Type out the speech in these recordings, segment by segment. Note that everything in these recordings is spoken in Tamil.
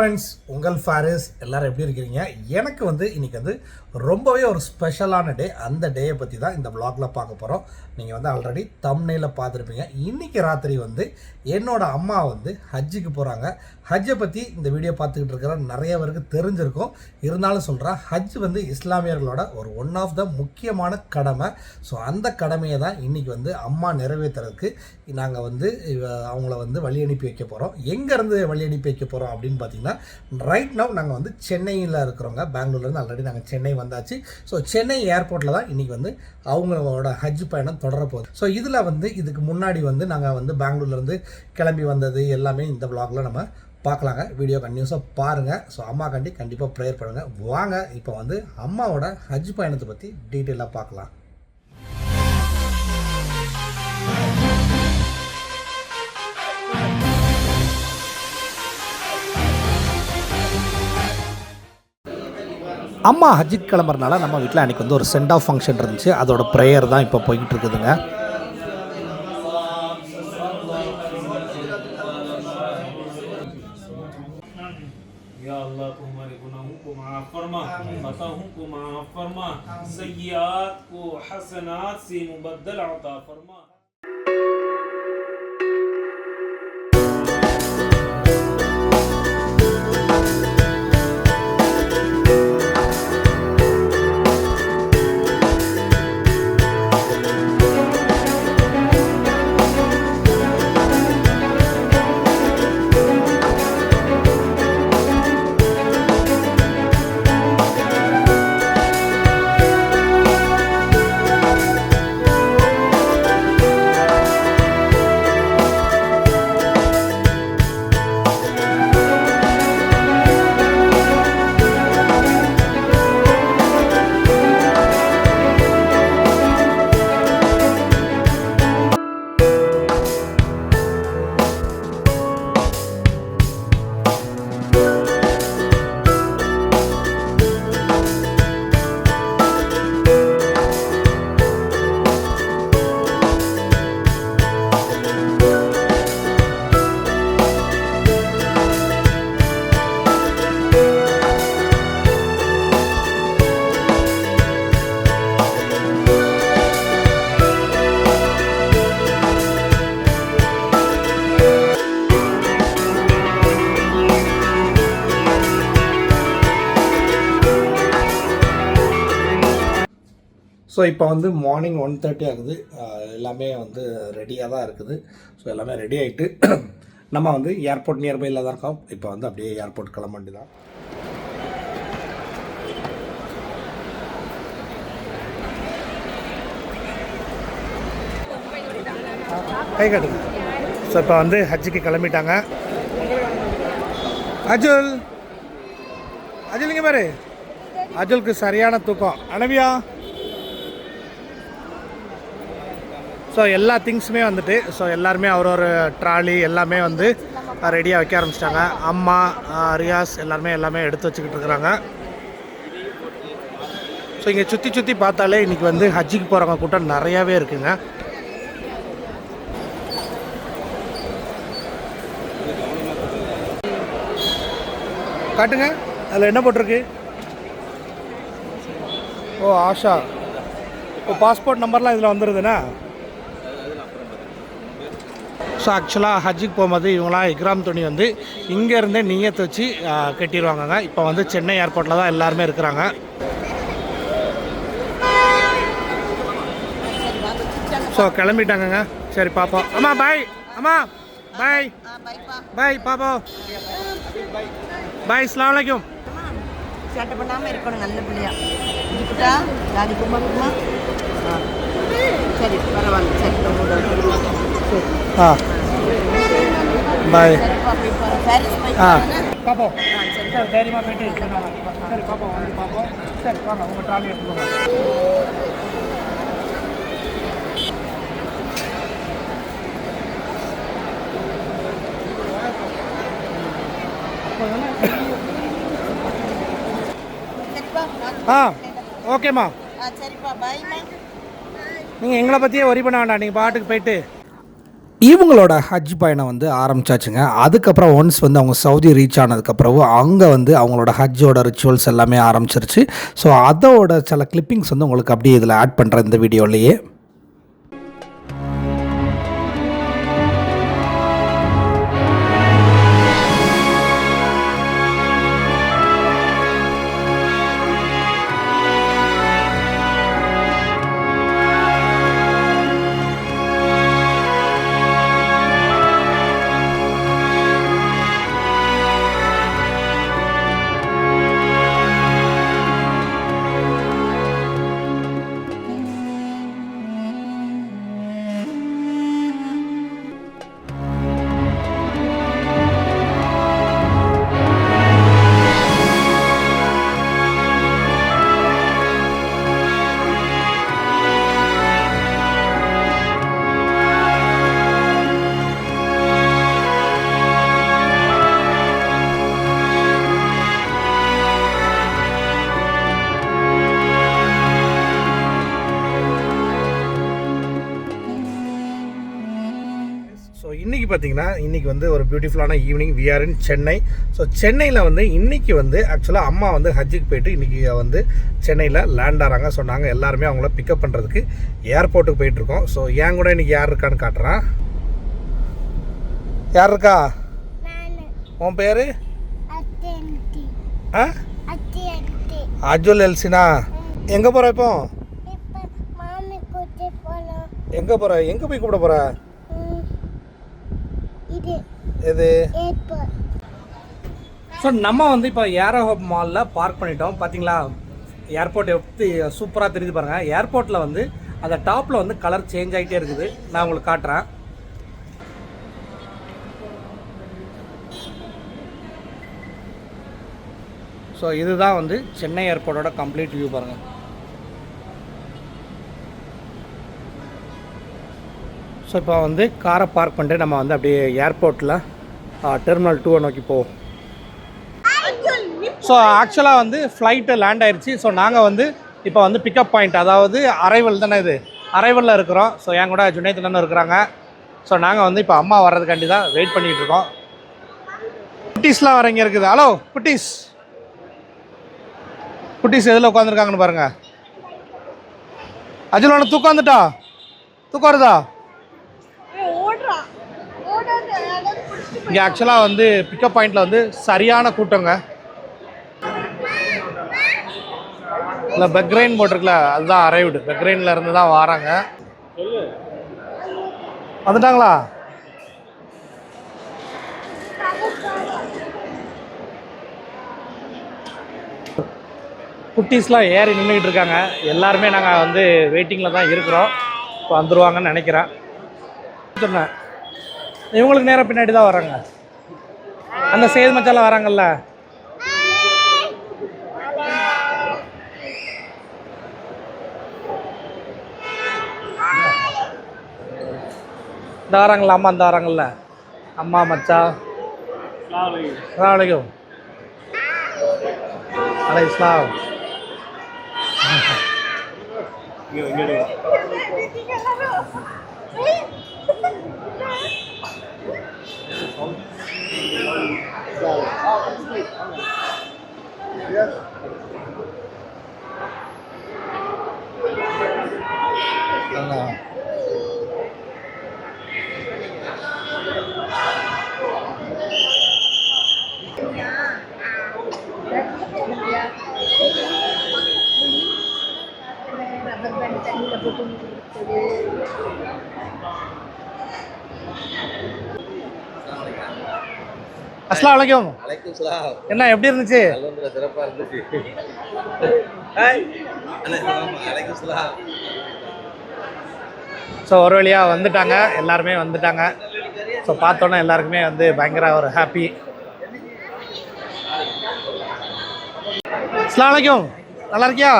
ஃப்ரெண்ட்ஸ், உங்கள் ஃபாரிஸ் எல்லாரும் எப்படி இருக்கிறீங்க? எனக்கு இன்றைக்கி ரொம்பவே ஒரு ஸ்பெஷலான டே. அந்த டேயை பற்றி தான் இந்த வ்ளாகில் பார்க்க போகிறோம். நீங்கள் ஆல்ரெடி தம்ப்நெயிலில் பார்த்துருப்பீங்க. இன்றைக்கி ராத்திரி என்னோடய அம்மா ஹஜ்ஜுக்கு போகிறாங்க. ஹஜ்ஜை பற்றி இந்த வீடியோ பார்த்துக்கிட்டு இருக்கிற நிறைய பேருக்கு தெரிஞ்சிருக்கும். இருந்தாலும் சொல்கிறேன், ஹஜ் இஸ்லாமியர்களோட ஒரு ஒன் ஆஃப் த முக்கியமான கடமை. ஸோ அந்த கடமையை தான் இன்றைக்கி அம்மா நிறைவேற்றுறதுக்கு நாங்கள் அவங்கள வழி அனுப்பி வைக்க போகிறோம். எங்கேருந்து வழி அனுப்பி வைக்க போகிறோம் அப்படின்னு பார்த்தீங்கன்னா, ரைட் நவ் நாங்கள் சென்னையில் இருக்கிறோங்க. பெங்களூர்லேருந்து ஆல்ரெடி நாங்கள் சென்னை வந்தாச்சு. ஸோ சென்னை ஏர்போர்ட்டில் தான் இன்றைக்கி அவங்களோட ஹஜ் பயணம் தொடரப்போகுது. ஸோ இதில் இதுக்கு முன்னாடி நாங்கள் பெங்களூர்லேருந்து கிளம்பி வந்தது எல்லாமே இந்த வ்ளாகில் நம்ம பார்க்கலாங்க. வீடியோ கண்டினியூஸாக பாருங்கள். ஸோ அம்மா கண்டிப்பாக ப்ரேயர் பண்ணுங்கள். வாங்க இப்போ அம்மாவோட ஹஜ் பயணத்தை பற்றி டீட்டெயிலாக பார்க்கலாம். அம்மா ஹஜ்ஜுக்கு கிளம்புறதுனால நம்ம வீட்டில் அன்றைக்கி ஒரு சென்ட் ஆஃப் ஃபங்க்ஷன் இருந்துச்சு. அதோட ப்ரேயர் தான் இப்போ போய்கிட்டு இருக்குதுங்க. ஸோ இப்போ மார்னிங் 1:30 ஆகுது. எல்லாமே ரெடியாக தான் இருக்குது. ஸோ எல்லாமே ரெடி ஆகிட்டு நம்ம ஏர்போர்ட் நியர்பையில் தான் இருக்கோம். இப்போ அப்படியே ஏர்போர்ட் கிளம்ப வேண்டி தான். கை காட்டுங்க. ஸோ இப்போ ஹஜ்ஜுக்கு கிளம்பிட்டாங்க. அஜுல் இங்கே பாரு. அஜுலுக்கு சரியான தூக்கம். அனவியா. ஸோ எல்லா திங்ஸுமே ஸோ எல்லாருமே ஒரு ட்ராலி எல்லாமே ரெடியாக வைக்க ஆரம்பிச்சிட்டாங்க. அம்மா, ரியாஸ் எல்லாமே எடுத்து வச்சுக்கிட்டு இருக்கிறாங்க. ஸோ இங்கே சுற்றி பார்த்தாலே இன்றைக்கி ஹஜ்ஜுக்கு போகிறவங்க கூட்டம் நிறையாவே இருக்குங்க. காட்டுங்க, அதில் என்ன போட்டிருக்கு? ஓ, ஆஷா. இப்போ பாஸ்போர்ட் நம்பர்லாம் இதில் வந்துடுதுண்ணா. ஸோ ஆக்சுவலாக ஹஜ்ஜுக்கு போகும்போது இவங்களாம் இக்ராம் துணி இங்கேருந்தே நீயத்தை வச்சு கட்டிடுவாங்கங்க. இப்போ சென்னை ஏர்போர்ட்டில் தான் எல்லாருமே இருக்கிறாங்க. ஸோ கிளம்பிட்டாங்கங்க. சரி பாப்போம். அம்மா பாய். அம்மா பாய். பாய் பாப்பா. பாய். அஸ்ஸலாமு அலைக்கும். சேட்டை பண்ணாமல் இருக்கணும், நல்ல பிள்ளையா இதுக்கிட்டா ஜாதி கும்மா. சரி பரவாயில்ல. சரி ஆ பாய். ஆ பாப்போம். சரி தைரியமாக போயிட்டு. சரி பாப்போம். பாப்போம். சரி வாங்க, உங்கள் ட்ராலி எடுத்துக்கோங்க. ஆ ஓகேம்மா. சரிப்பா, பாய்மா. நீங்கள் எங்களை பற்றியே ஒரி பண்ண வேண்டாம். நீங்கள் பாட்டுக்கு போயிட்டு இவங்களோட ஹஜ் பயணம் வந்து ஆரம்பிச்சாச்சுங்க. அதுக்கப்புறம் ஒன்ஸ் வந்து அவங்க சவுதி ரீச் ஆனதுக்கப்புறம் அங்கே வந்து அவங்களோட ஹஜ்ஜோட ரிச்சுவல்ஸ் எல்லாமே ஆரம்பிச்சிருச்சு. ஸோ அதோட சில கிளிப்பிங்ஸ் வந்து உங்களுக்கு அப்படியே இதில் ஆட் பண்ணுறேன் இந்த வீடியோலேயே. இன்றைக்கி பார்த்தீங்கன்னா இன்றைக்கி வந்து ஒரு பியூட்டிஃபுல்லான evening. We are in Chennai. So சென்னையில் வந்து இன்றைக்கி வந்து ஆக்சுவலாக அம்மா வந்து ஹஜ்ஜுக்கு போயிட்டு இன்றைக்கி வந்து சென்னையில் லேண்ட் ஆகிறாங்க. ஸோ நாங்கள் எல்லாருமே அவங்கள பிக்கப் பண்ணுறதுக்கு ஏர்போர்ட்டுக்கு போயிட்டுருக்கோம். ஸோ என் கூட இன்றைக்கி யார் இருக்கான்னு காட்டுறான். யார் இருக்கா? உன் பேர்? அஜுல் எல்சினா. எங்கே போகிற இப்போ? எங்கே போகிற? எங்கே போய் கூப்பிட போகிற? இது ஸோ நம்ம வந்து இப்போ ஏரோ ஹப் மாலில் பார்க் பண்ணிட்டோம். பார்த்தீங்களா ஏர்போர்ட் எப்படி சூப்பராக தெரியுது பாருங்கள். ஏர்போர்ட்டில் வந்து அந்த டாப்பில் வந்து கலர் சேஞ்ச் ஆகிட்டே இருக்குது. நான் உங்களுக்கு காட்டுறேன். ஸோ இதுதான் வந்து சென்னை ஏர்போர்ட்டோட கம்ப்ளீட் வியூ பாருங்கள். ஸோ இப்போ வந்து காரை பார்க் பண்ணிட்டு நம்ம வந்து அப்படியே ஏர்போர்ட்டில் டெர்மினல் 2 நோக்கி போவோம். ஸோ ஆக்சுவலாக வந்து ஃப்ளைட்டு லேண்ட் ஆயிடுச்சு. ஸோ நாங்கள் வந்து இப்போ வந்து பிக்கப் பாயிண்ட், அதாவது அரைவல் தானே, இது அரைவலில் இருக்கிறோம். ஸோ என் கூட ஜுனைத் அண்ணனும் இருக்கிறாங்க. ஸோ நாங்கள் வந்து இப்போ அம்மா வர்றதுக்காண்டி தான் வெயிட் பண்ணிகிட்டு இருக்கோம். குட்டீஸ்லாம் வர இங்கே இருக்குது. ஹலோ குட்டீஸ், குட்டீஸ் எதில் உட்காந்துருக்காங்கன்னு பாருங்கள். அஜுல் ஒன்று தூக்கம் வந்துட்டா? தூக்கம் வருதா? இங்கே ஆக்சுவலாக வந்து பிக்கப் பாயிண்டில் வந்து சரியான கூட்டங்க. இல்லை பெக்ரைன் போட்டிருக்குல, அதுதான் அரைவ்டு. பெக்ரைனில் இருந்து தான் வராங்க. வந்துட்டாங்களா? குட்டீஸ்லாம் ஏறி நின்றுக்கிட்டு இருக்காங்க. எல்லாருமே நாங்கள் வந்து வெயிட்டிங்கில் தான் இருக்கிறோம். இப்போ வந்துடுவாங்கன்னு நினைக்கிறேன். சொன்னேன் இவங்களுக்கு நேரம் பின்னாடி தான் வராங்க. அந்த சேது மச்சாலாம் வராங்கல்ல. இந்த வராங்கல்ல அம்மா, இந்த வராங்கல்ல அம்மா மச்சா. அலைக்கும் அலை இஸ்லாம். அஸ்ஸலாமு அலைக்கும். அலைக்கும் சலாம். என்ன எப்படி இருந்துச்சு? அல்ஹம்துலில்லாஹ் சிறப்பா இருந்துச்சு. அலைக்கும் சலாம். ஸோ ஒரு வழியாக வந்துட்டாங்க, எல்லாருமே வந்துட்டாங்க. ஸோ பார்த்தோன்னே எல்லாருக்குமே வந்து பயங்கர ஒரு ஹாப்பி. அஸ்ஸலாமு அலைக்கும். நல்லா இருக்கியா?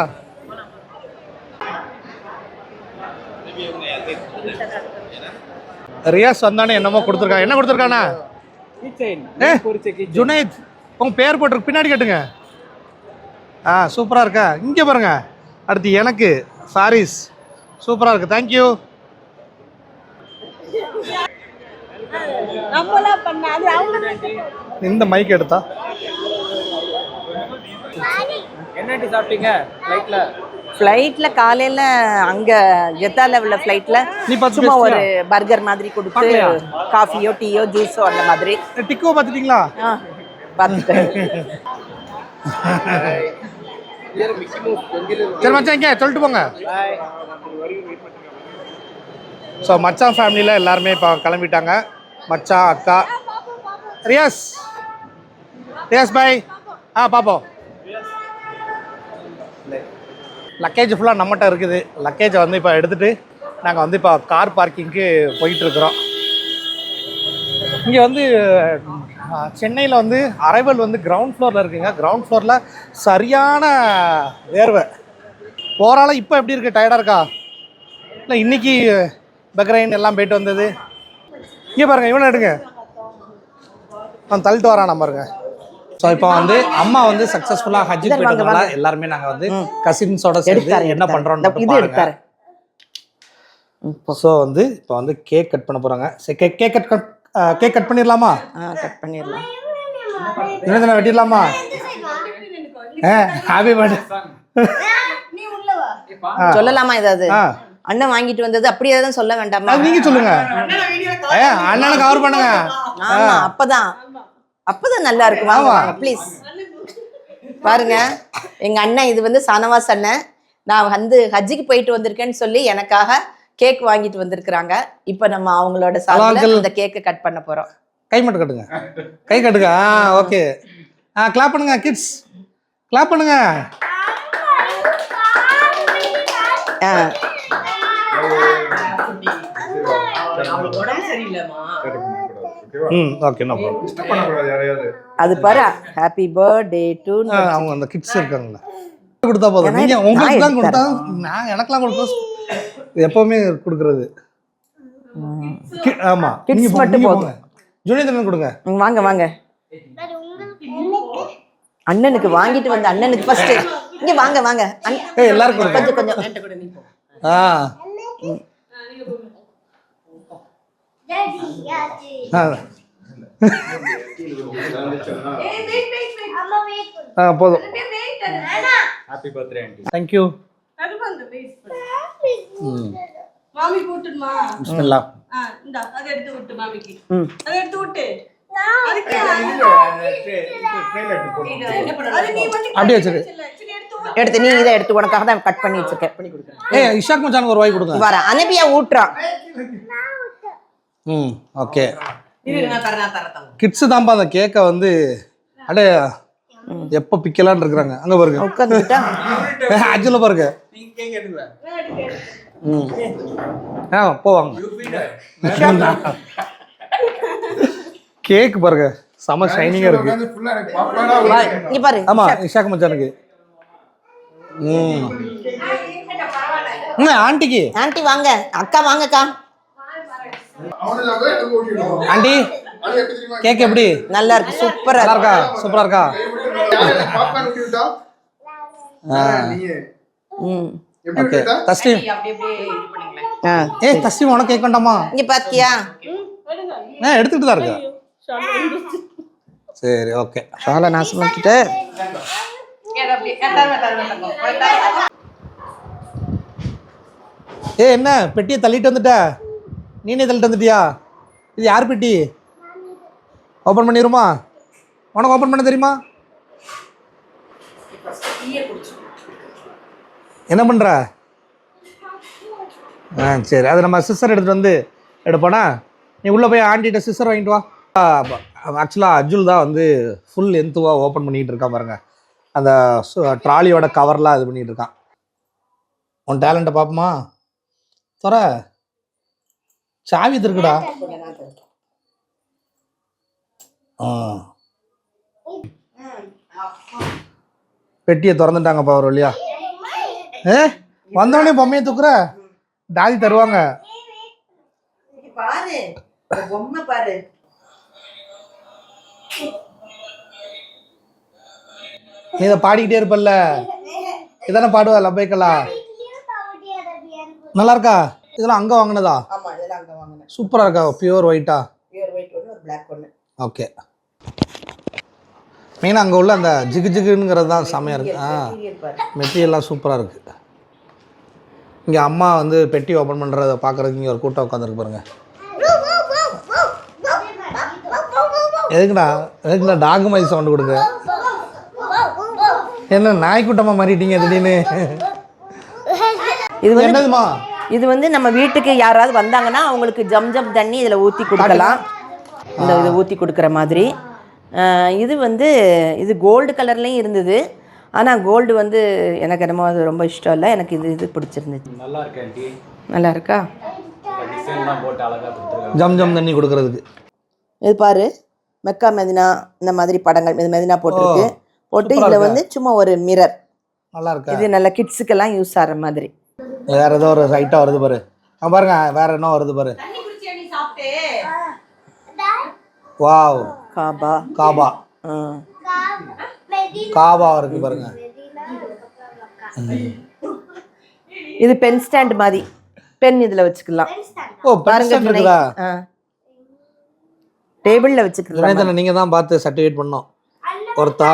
ரியாஸ் வந்தானே என்னமோ கொடுத்துருக்கான். என்ன கொடுத்துருக்கானா? ஜுனைத், உங்க பேர் போட்டிருக்கு, பின்னாடி கேட்டுங்க. சூப்பராக இருக்கா? இங்கே பாருங்க. அடுத்து எனக்கு சாரீஸ் சூப்பராக இருக்கு. தேங்க்யூ. நம்மளா பண்ண அது அவங்க இந்த மைக் எடுத்தா என்ன டீ சாப்பிட்டீங்க ஃப்ளைட்ல? ஃப்ளைட்ல காலையில அங்க ஜெத்தால உள்ள ஃப்ளைட்ல நீ பார்த்து சும்மா ஒரு பேசுறியா? பர்கர் மாதிரி கொடுத்து பார்க்கலையா? காஃபியோ டீயோ ஜூஸோ அந்த மாதிரி டிக்கோ பார்த்துட்டீங்களா? பார்த்துட்டேன். சரி மச்சான் இங்கே சொல்லிட்டு போங்க. ஸோ மச்சான் ஃபேமிலியில் எல்லாருமே இப்போ கிளம்பிட்டாங்க. மச்சான், அக்கா, ரியாஸ் பாய். பார்ப்போம். லக்கேஜ் ஃபுல்லாக நம்மகிட்ட இருக்குது. லக்கேஜை வந்து இப்போ எடுத்துகிட்டு நாங்கள் வந்து இப்போ கார் பார்க்கிங்க்கு போயிட்டுருக்குறோம். இங்கே வந்து சென்னையில் வந்து அரைவல் வந்து கிரவுண்ட் ஃப்ளோரில் இருக்குங்க. கிரவுண்ட் ஃப்ளோரில் சரியான வேர்வை. ஓவராலாக இப்போ எப்படி இருக்குது? டயர்டாக இருக்கா? இல்லை இன்றைக்கி பக்ரைன் எல்லாம் போயிட்டு வந்தது. இங்கே பாருங்கள், இவனை எடுங்க, அவன் தள்ளிட்டு வரான் பாருங்க. ஸோ இப்போ வந்து அம்மா வந்து சக்ஸஸ்ஃபுல்லாக ஹஜ்ஜுக்கு போயிட்டதுனால எல்லாருமே நாங்கள் வந்து கசின்ஸோட சேர்ந்து என்ன பண்ணுறோம்னு பாருங்க. ஸோ வந்து இப்போ வந்து கேக் கட் பண்ண போகிறாங்க. சரி கேக் கட் பண்ணிடலாமா? கட் பண்ணிடலாம். என்ன வெட்டிடலாமா? ஹாப்பி பர்த்டே சொல்லலாமா? ஏதாவது அண்ணன் வாங்கிட்டு வந்தது அப்படியே தான் சொல்ல வேண்டாமா? நீங்க சொல்லுங்க. அண்ணனை கவர் பண்ணுங்க. ஆமா, அப்பதான் நல்லா இருக்கும். வாங்க ப்ளீஸ். பாருங்க, எங்க அண்ணன் இது வந்து சனவாஸ் அண்ணன். நான் வந்து ஹஜ்ஜிக்கு போயிட்டு வந்திருக்கேன்னு சொல்லி எனக்காக கேக் வாங்கிட்டு வந்திருக்கிறாங்க. இப்போ நம்ம அவங்களோட சார்பில் இந்த கேக்கை கட் பண்ண போறோம். கை மட்டும் கட்டுங்க, கை கட்டுங்க. ஓகே, கிளாப் பண்ணுங்க கிட்ஸ், கிளாப் பண்ணுங்க. Okay, no problem. அது பாரு, ஹாப்பி பர்த்டே டு அவங்க அந்த கிட்ஸ் இருக்காங்கல்ல, கொடுத்தா போதும். நீங்க உங்களுக்கு தான் கொடுத்தா, நான் எனக்கெல்லாம் கொடுக்க எப்பவுமே கொடுக்கறது. ஆமா, கிட்ஸ் மட்டும் போதும். ஜூனியர் கொடுங்க. வாங்க வாங்க, அண்ணனுக்கு வாங்கிட்டு வந்த அண்ணனுக்கு ஃபர்ஸ்ட் இங்க வாங்க வாங்க. எல்லாருக்கும் கொஞ்சம் கொஞ்சம். போதும். தேங்க்யூ. மாமி கூட்டுமா? பிஸ்மில்லாஹ். இந்த அத எடுத்து விட்டு மாமிக்கு. அத எடுத்து விட்டு. அப்படியே வச்சிரு. எடுத்து நீ இதை எடுத்து உனக்காக தான் கட் பண்ணி வச்சிருக்கேன். பண்ணி கொடுக்குறேன். ஏய், இஷாக் மச்சானுக்கு ஒரு வாய் கொடுங்க. வர அனபியா ஊட்றான். ஓகே. நான் தரேன். கிட்ஸ் தான்ப்பா அந்த கேக்கை வந்து அடே எப்போ பிக்கலான்னு இருக்கிறாங்க. அங்கே பாருங்க, உட்காந்துட்டா ஆக்சுவலா பாருங்க. போவாங்க. கேக் பாருங்க, செம ஷைனிங்கா இருக்கு. இங்க பாரு. ஆமா, இஷாக் மச்சானுக்கு. ஆண்டிக்கு. ஆண்டி வாங்க, அக்கா வாங்கக்கா. ஆண்டி, கேக் எப்படி? நல்லா இருக்கு, சூப்பரா இருக்கா? சூப்பரா இருக்கா? ஓகே. தஸ்லீம், தஸ்லீம் உனக்கு கேக் வேண்டாமா? இங்க பாத்தியா? எடுத்துட்டு தான் இருக்கா? சரி, ஓகே. சாலை நாசம் பண்ணிட்டு என்ன பெட்டியை தள்ளிட்டு வந்துட்ட? நீனே தள்ளிட்டு வந்துட்டியா? இது யார் பெட்டி? ஓப்பன் பண்ணிடுமா? உனக்கு ஓப்பன் பண்ண தெரியுமா? என்ன பண்ற? சரி, அது நம்ம சிஸ்டர் எடுத்துட்டு வந்து எடுப்போனா. நீ உள்ளே போய் ஆண்டிகிட்ட சிஸ்டர் வாங்கிட்டு வா. ஆக்சுவலாக அஜுல் தான் வந்து ஃபுல் லென்த்துவாக ஓப்பன் பண்ணிகிட்டு இருக்கான் பாருங்க. அந்த ட்ராலியோட கவர்லாம் இது பண்ணிகிட்டு இருக்கான். உன் டேலண்ட்டை பார்ப்போமா? தர சாவி இருக்குடா. பெட்டியை திறந்துட்டாங்கப்பா ஒரு வழியா. வந்தவனே பொம்மையை தூக்குற, டாடி தருவாங்க. பாரு, பொம்மை பாரு. நீ இதை பாடிக்கிட்டே இருப்பல்ல, இதானே பாடுவா லப்பைக்கலா? நல்லா இருக்கா? இதெல்லாம் அங்கே வாங்கினதா? சூப்பராக இருக்கா? பியூர் ஒயிட்டா? ஓகே. மெயினாக அங்கே உள்ள அந்த ஜிகு ஜிகுங்கிறது தான் செமையாக இருக்குது. மெட்டீரியல்லாம் சூப்பராக இருக்குது. இங்கே அம்மா வந்து பெட்டி ஓப்பன் பண்ணுறத பார்க்குறதுக்கு இங்கே ஒரு கூட்டம் உட்காந்துருக்கு பாருங்க. எதுக்குடா டாகு மாதிரி சவுண்டு கொடுங்க? என்ன நாய்க்கூட்டமாக மாறிட்டீங்க திடீர்னு? இது வந்து என்னதுமா? இது வந்து நம்ம வீட்டுக்கு யாராவது வந்தாங்கன்னா அவங்களுக்கு ஜம் தண்ணி இதில் ஊற்றி கொடுக்கலாம். இந்த இதை ஊற்றி கொடுக்குற மாதிரி. இது வந்து இது கோல்டு கலர்லேயும் இருந்தது. ஆனால் கோல்டு வந்து எனக்கு என்னமோ அது ரொம்ப இஷ்டம் இல்லை. எனக்கு இது பிடிச்சிருந்துச்சு. நல்லா இருக்கு ஆண்டி. நல்லா இருக்கா? டிசைன்லாம் போட்டு அழகாக கொடுத்துருக்காங்க. ஜம் தண்ணி கொடுக்கறதுக்கு. இது பாரு, மெக்கா மெதினா இந்த மாதிரி படங்கள் இது மெதினா போட்டிருக்கு. போட்டு இதில் வந்து சும்மா ஒரு மிரர். நல்லா இருக்கா? இது நல்ல கிட்ஸுக்கெல்லாம் யூஸ் ஆகிற மாதிரி. வேற ஏதோ ஒரு ரைட்டாக வருது பாரு. பாருங்க வேற என்ன வருது பாரு. வாவ், காபா. காபா காபா இருக்கு பாருங்க. இது பென் ஸ்டாண்ட் மாதிரி. பென் இதில் வச்சுக்கலாம். ஓ பாருங்க இருக்குதா? டேபிளில் வச்சுக்கலாம். நீங்கள் தான் பார்த்து சர்டிஃபிகேட் பண்ணோம். ஒருத்தா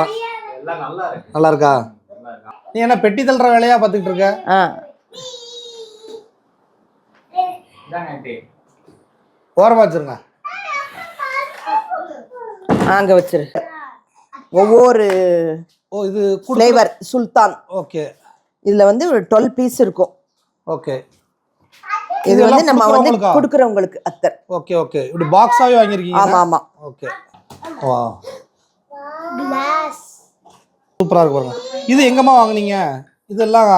எல்லாம் நல்லா இருக்கு. நல்லா இருக்கா? நீ என்ன பெட்டி தள்ளுற வேலையா பார்த்துக்கிட்டு இருக்க? இதாங்க ஆண்டி. ஓரமாக வச்சுருங்க. அங்கே வச்சிரு. ஒவ்வொரு இது ஃப்ளேவர் சுல்தான். ஓகே. இதில் வந்து ஒரு 12 பீஸ் இருக்கும். ஓகே. இது வந்து நம்ம வந்து கொடுக்குறவங்களுக்கு அத்தர். Okay okay. இப்படி பாக்ஸாவே வாங்கியிருக்கீங்க? ஆமாம் ஆமாம். ஓகே. வா, சூப்பராக இருக்கு பாருங்க. இது எங்கம்மா வாங்குனீங்க? இதெல்லாம்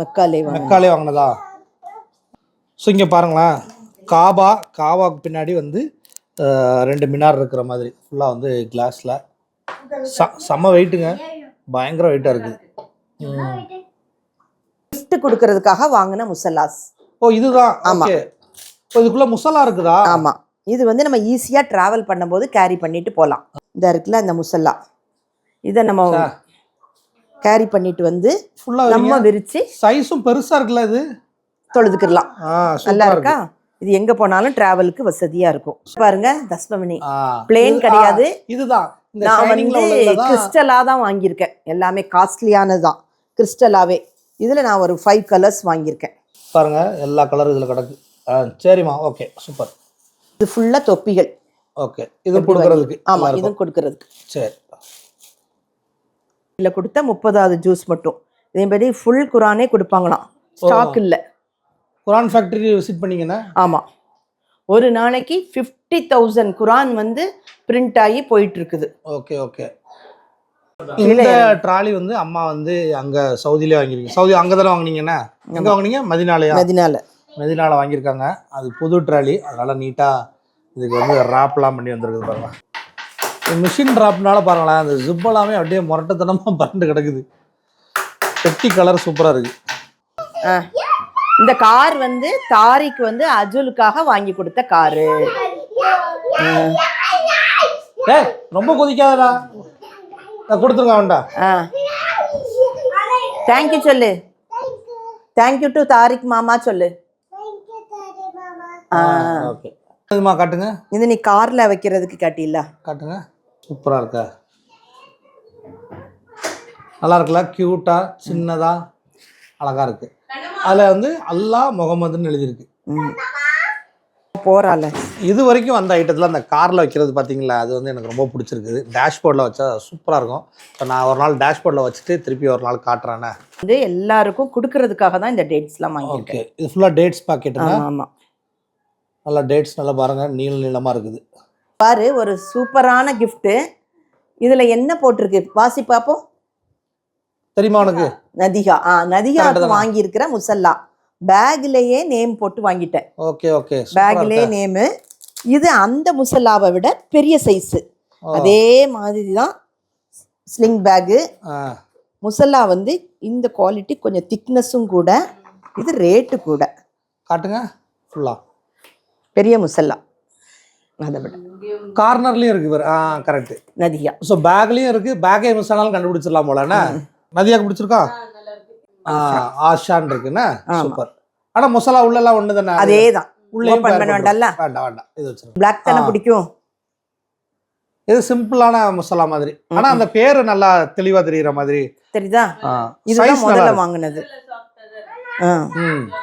மெக்காலே வாங்கினதா? ஸோ இங்கே பாருங்களேன், காபாவுக்கு பின்னாடி வந்து 2 மினார் இருக்கிற மாதிரி ஃபுல்லாக வந்து கிளாஸில் செம்ம வெயிட்டுங்க. பயங்கர வெயிட்டாக இருக்குது. கிஃப்ட் கொடுக்கறதுக்காக வாங்கின முசல்லாஸ். ஓ இதுதான். ஓகே. இதுக்குள்ளே முசல்லா இருக்குதா? ஆமாம். இது வந்து நம்ம ஈஸியாக ட்ராவல் பண்ணும்போது கேரி பண்ணிட்டு போகலாம். இந்த இருக்குல்ல இந்த முசல்லா, இதை நம்ம கேரி பண்ணிட்டு வந்து ஃபுல்லாக நம்ம விரிச்சு சைஸும் பெருசாக இருக்குல்ல, இது தொழுதுக்கலாம். நல்லா இருக்கா? இது எங்க போனாலும் டிராவலுக்கு வசதியா இருக்கும். பாருங்க தஸ்பமணி பிளேன் கிடையாது. இதுதான் நான் வந்து கிறிஸ்டலா தான் வாங்கியிருக்கேன். எல்லாமே காஸ்ட்லியானதுதான், கிறிஸ்டலாவே. இதுல நான் ஒரு 5 கலர்ஸ் வாங்கியிருக்கேன். பாருங்க எல்லா கலரும் இதுல கிடக்கு. சரிம்மா, ஓகே சூப்பர். இது ஃபுல்லா தொப்பிகள். ஓகே. இது கொடுக்கறதுக்கு. ஆமா, இது கொடுக்கறதுக்கு. சரி. இதுல கொடுத்த 30வது ஜூஸ் மட்டும். இதேபடி ஃபுல் குரானே கொடுப்பாங்களாம். ஸ்டாக் இல்ல. குரான் ஃபேக்டரி விசிட் பண்ணீங்கன்னா? ஆமா. ஒரு நாளைக்கு 50,000 குரான் வந்து பிரிண்ட் ஆகி போயிட்டு இருக்குது. Okay okay. இந்த ட்ராலி வந்து அம்மா வந்து அங்க சவுதியிலே வாங்கிருக்கீங்க. சவுதி அங்க தான வாங்குனீங்கன்னா? எங்க வாங்குனீங்க? மதீனாலயா? மதீனால வாங்கியிருக்காங்க. அது புது ட்ராலி, அதனால நீட்டா இதுக்கு வந்து ராப்லாம் பண்ணி வந்திருக்குது பாருங்க. மிஷின் ட்ராப்னால பாருங்களேன், அந்த ஜிப் எல்லாமே அப்படியே முரட்டத்தனமா பறந்து கிடக்குது. பெட்டி கலர் சூப்பரா இருக்கு. இந்த கார் வந்து தாரிக்கு வந்து அஜுலுக்காக வாங்கி கொடுத்த காரு. ரொம்ப கொதிக்காதடா, கொடுத்துருங்க வேண்டா. தேங்க்யூ சொல்லு. தேங்க்யூ டு தாரிக் மாமா சொல்லு. ஓகே. இதுமா காட்டுங்க. இது நீ கார்ல வைக்கிறதுக்கு காட்டில காட்டுங்க. சூப்பரா இருக்கா? நல்லா இருக்குல்ல? கியூட்டா சின்னதா அழகா இருக்கு. அதுல வந்து அல்லாஹ் முகமதுன்னு எழுதியிருக்கு. போறால இது வரைக்கும் அந்த ஐட்டத்தில் அந்த காரில் வைக்கிறது பார்த்தீங்களா, அது வந்து எனக்கு ரொம்ப பிடிச்சிருக்குது. டேஷ்போர்டில் வச்சா சூப்பராக இருக்கும். இப்போ நான் ஒரு நாள் டேஷ்போர்டில் வச்சுட்டு திருப்பி ஒரு நாள் காட்டுறேன்னே. வந்து எல்லாருக்கும் கொடுக்கறதுக்காக தான் இந்த டேட்ஸ்லாம் வாங்கியிருக்கேன். ஓகே. இது ஃபுல்லாக டேட்ஸ் பாக்கெட். ஆமாம். நல்லா டேட்ஸ் நல்லா பாருங்க, நீளமாக இருக்குது பாரு. ஒரு சூப்பரான கிஃப்ட்டு. இதில் என்ன போட்டிருக்கு வாசி பார்ப்போம். தெரியுமா உனக்கு? நதிகா. நதிகாவுக்கு வாங்கியிருக்கிற முசல்லா. பேக்லேயே நேம் போட்டு வாங்கிட்டேன். Okay okay. பேக்லேயே நேமு. இது அந்த முசல்லாவை விட பெரிய சைஸு. அதே மாதிரி தான் ஸ்லிங் பேகு. முசல்லா வந்து இந்த குவாலிட்டி கொஞ்சம் திக்னஸும் கூட. இது ரேட்டு கூட. காட்டுங்க. ஃபுல்லா பெரிய முசல்லா. அதை விட கார்னர்லேயும் இருக்கு பாரு. கரெக்ட். நதியா. ஸோ பேக்லேயும் இருக்கு. பேக்கே மிஸ் ஆனாலும் கண்டுபிடிச்சிடலாம் போலண்ணா. நதியாக்கு பிடிச்சிருக்கா? ஆஷான் இருக்குண்ணா. சூப்பர். ஆனா மசாலா உள்ளெல்லாம் ஒண்ணு தானே? அதேதான். உள்ளே ஓபன் பண்ண வேண்டாம்ல. வேண்டாம் வேண்டாம். இது வச்சிருக்கேன். பிளாக் தானே பிடிக்கும். இது சிம்பிளான மசாலா மாதிரி. ஆனா அந்த பேரு நல்லா தெளிவா தெரியுற மாதிரி. தெரியுதா? ஆ, இதுதான் size முதல்ல நல்லா இருக்கு. வாங்கினது.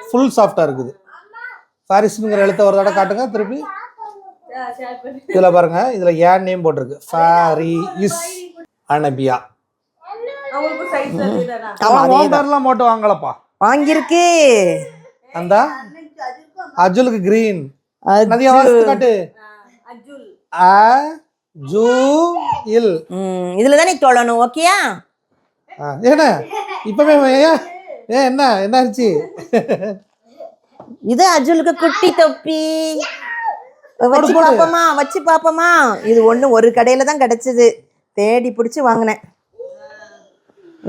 ஃபுல் சாஃப்டா இருக்குது. பாரிஸ்ங்கிற எழுத்த ஒரு தடவை காட்டுங்க திருப்பி. இதுல பாருங்க, இதுல ஏன் நேம் போட்டிருக்கு, பாரிஸ் அரேபியா. அவங்களுக்கு சைஸ் அதுதானா? அவன் ஓம்பர்லாம் போட்டு வாங்கலப்பா. வாங்கியிருக்கு. அந்த அஜுலுக்கு கிரீன் நதியா வாசித்து காட்டு. அஜுல் அஜுல். இதுல தான் நீ தொழணும். ஓகேயா? என்ன இப்பவே என்ன ஆச்சு? இது அஜுலுக்கு குட்டி தொப்பி. வச்சு பாப்போமா, வச்சு பாப்போமா. இது ஒண்ணு ஒரு கடையில தான் கிடைச்சது, தேடி பிடிச்சி வாங்கினேன்.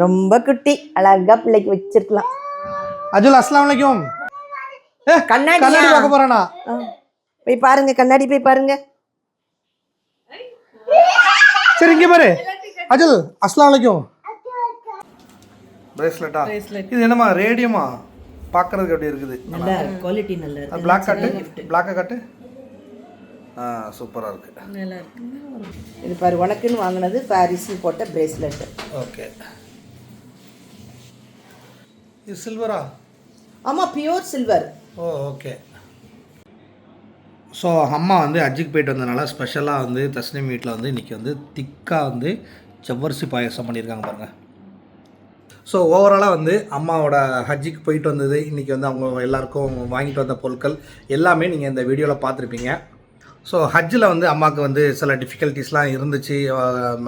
ரொம்ப குட்டி, அழகா பிள்ளைக்கு வச்சிருக்கலாம். அஜுல் அஸ்ஸலாமு அலைக்கும். கண்ணாடி பார்க்க போறானா? போய் பாருங்க, கண்ணாடி போய் பாருங்க. சரி இங்க பாரு அஜுல், அஸ்ஸலாமு அலைக்கும். பிரேஸ்லெட்டா? இது என்னமா ரேடியமா? பார்க்கறதுக்கு எப்படி இருக்குது? நல்ல குவாலிட்டி, நல்ல இருக்கு. பிளாக் காட்டு, பிளாக்கை காட்டு. சூப்பரா இருக்கு. நல்லா இருக்கு. இது பாரு, உனக்குன்னு வாங்கினது பாரிஸில் போட்ட பிரேஸ்லெட். ஓகே. இது சில்வரா? ஆமா, பியூர் சில்வர். ஓ ஓகே. ஸோ அம்மா வந்து ஹஜ்ஜுக்கு போயிட்டு வந்ததுனால ஸ்பெஷலாக வந்து தஸ்னீம் வீட்டில் வந்து இன்றைக்கி வந்து திக்காக வந்து செவ்வரிசி பாயசம் பண்ணியிருக்காங்க பாருங்கள். ஸோ ஓவராலாக வந்து அம்மாவோட ஹஜ்ஜுக்கு போயிட்டு வந்தது, இன்றைக்கி வந்து அவங்க எல்லாருக்கும் வாங்கிட்டு வந்த பொருட்கள் எல்லாமே நீங்கள் இந்த வீடியோவில் பார்த்துருப்பீங்க. ஸோ ஹஜ்ஜில் வந்து அம்மாவுக்கு வந்து சில டிஃபிகல்ட்டிஸ்லாம் இருந்துச்சு,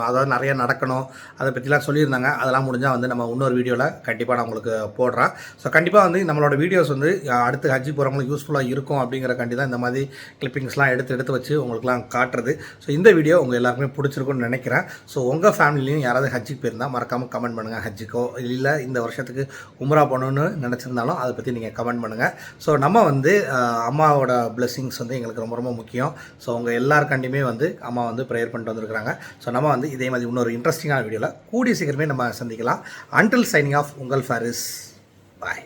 அதாவது நிறையா நடக்கணும், அதை பற்றிலாம் சொல்லியிருந்தாங்க. அதெல்லாம் முடிஞ்சால் வந்து நம்ம இன்னொரு வீடியோவில் கண்டிப்பாக நான் உங்களுக்கு போடுறேன். ஸோ கண்டிப்பாக வந்து நம்மளோட வீடியோஸ் வந்து அடுத்து ஹஜ்ஜி போகிறவங்களுக்கு யூஸ்ஃபுல்லாக இருக்கும் அப்படிங்கிறக்காண்டி தான் இந்த மாதிரி கிளிப்பிங்ஸ்லாம் எடுத்து வச்சு உங்களுக்குலாம் காட்டுறது. ஸோ இந்த வீடியோ உங்கள் எல்லாருக்குமே பிடிச்சிருக்குன்னு நினைக்கிறேன். ஸோ உங்கள் ஃபேமிலிலையும் யாராவது ஹஜ்ஜிக்கு போயிருந்தால் மறக்காமல் கமெண்ட் பண்ணுங்கள். ஹஜ்ஜிக்கோ இல்லை இந்த வருஷத்துக்கு உம்ரா பண்ணணும்னு நினச்சிருந்தாலும் அதை பற்றி நீங்கள் கமெண்ட் பண்ணுங்கள். ஸோ நம்ம வந்து அம்மாவோட பிளெஸிங்ஸ் வந்து எங்களுக்கு ரொம்ப ரொம்ப முக்கியம். ஸோ உங்கள் எல்லாருக்காண்டியுமே வந்து அம்மா வந்து ப்ரேயர் பண்ணிட்டு வந்திருக்கிறாங்க. ஸோ நம்ம வந்து இதே மாதிரி இன்னொரு இன்ட்ரெஸ்டிங்கான வீடியோவில் கூடிய சீக்கிரமே நம்ம சந்திக்கலாம். அன்டில் சைனிங் ஆஃப், உங்கள் ஃபாரிஸ். பாய்.